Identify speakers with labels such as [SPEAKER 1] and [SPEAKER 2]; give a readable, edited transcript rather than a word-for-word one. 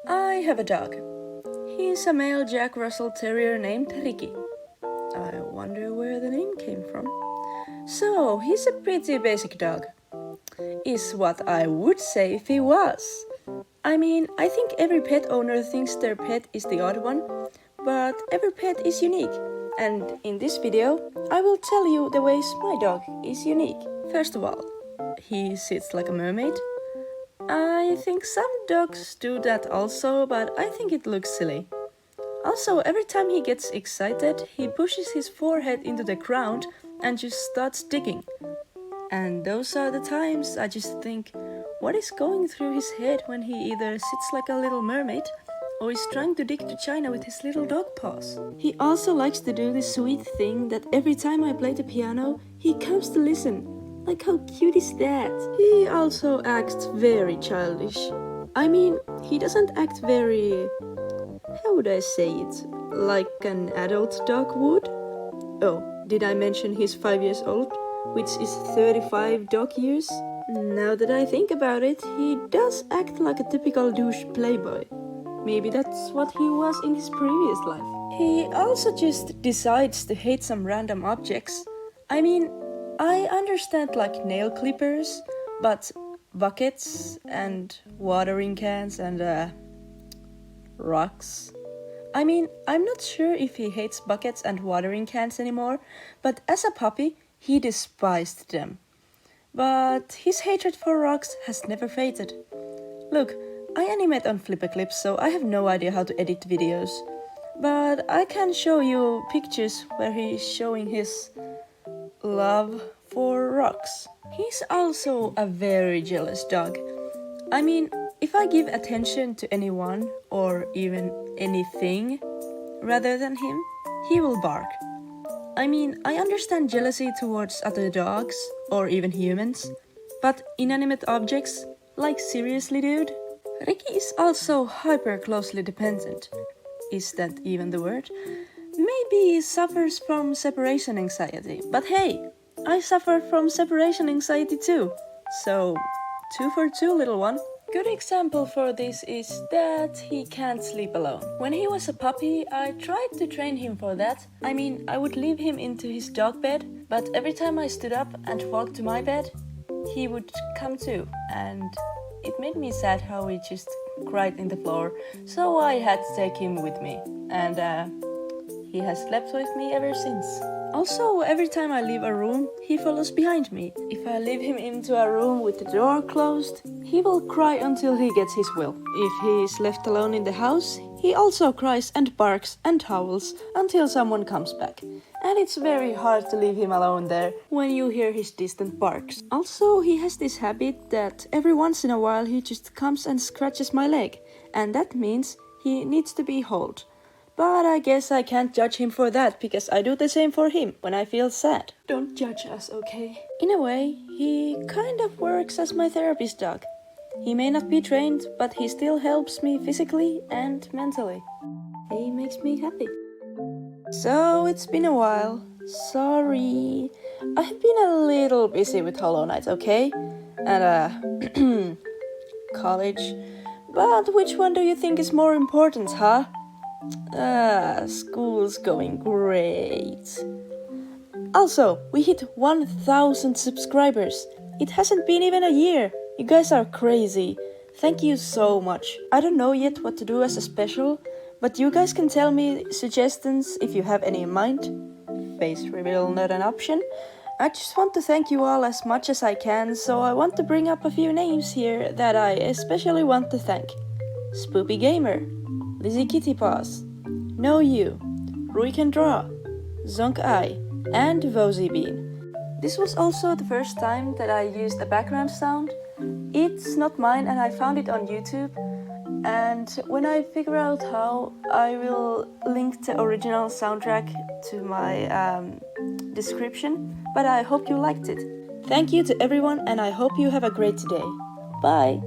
[SPEAKER 1] I have a dog. He's a male Jack Russell Terrier named Riki. I wonder where the name came from. So, he's a pretty basic dog. Is what I would say if he was. I mean, I think every pet owner thinks their pet is the odd one, but every pet is unique. And in this video, I will tell you the ways my dog is unique. First of all, he sits like a mermaid. I think some dogs do that also, but I think it looks silly. Also, every time he gets excited, he pushes his forehead into the ground and just starts digging. And those are the times I just think, what is going through his head when he either sits like a little mermaid or is trying to dig to China with his little dog paws? He also likes to do this sweet thing that every time I play the piano, he comes to listen. Like, how cute is that? He also acts very childish. I mean, he doesn't act very... how would I say it? Like an adult dog would? Oh, did I mention he's 5 years old? Which is 35 dog years? Now that I think about it, he does act like a typical douche playboy. Maybe that's what he was in his previous life. He also just decides to hate some random objects. I mean, I understand like nail clippers, but buckets and watering cans and rocks. I mean, I'm not sure if he hates buckets and watering cans anymore, but as a puppy, he despised them. But his hatred for rocks has never faded. Look, I animate on Flipper Clips, so I have no idea how to edit videos. But I can show you pictures where he's showing his love for rocks. He's also a very jealous dog. I mean, if I give attention to anyone or even anything rather than him, he will bark. I mean, I understand jealousy towards other dogs or even humans, but inanimate objects? Like seriously, dude? Riki is also hyper closely dependent. Is that even the word? Maybe he suffers from separation anxiety, but hey, I suffer from separation anxiety too. So, 2 for 2, little one. Good example for this is that he can't sleep alone. When he was a puppy, I tried to train him for that. I mean, I would leave him into his dog bed, but every time I stood up and walked to my bed, he would come too. And it made me sad how he just cried in the floor, so I had to take him with me. And he has slept with me ever since. Also, every time I leave a room, he follows behind me. If I leave him into a room with the door closed, he will cry until he gets his will. If he is left alone in the house, he also cries and barks and howls until someone comes back. And it's very hard to leave him alone there when you hear his distant barks. Also, he has this habit that every once in a while he just comes and scratches my leg. And that means he needs to be held. But I guess I can't judge him for that, because I do the same for him when I feel sad. Don't judge us, okay? In a way, he kind of works as my therapist dog. He may not be trained, but he still helps me physically and mentally. He makes me happy. So, it's been a while. Sorry. I have been a little busy with Hollow Knight, okay? And, college. But which one do you think is more important, huh? School's going great. Also, we hit 1,000 subscribers. It hasn't been even a year. You guys are crazy. Thank you so much. I don't know yet what to do as a special, but you guys can tell me suggestions if you have any in mind. Face reveal not an option. I just want to thank you all as much as I can, so I want to bring up a few names here that I especially want to thank. Spoopy Gamer, Lizzie Kitty Paws, Know You, Rui Can Draw, Zonk Eye, and Vozy Bean. This was also the first time that I used a background sound. It's not mine and I found it on YouTube. And when I figure out how, I will link the original soundtrack to my description. But I hope you liked it. Thank you to everyone and I hope you have a great day. Bye!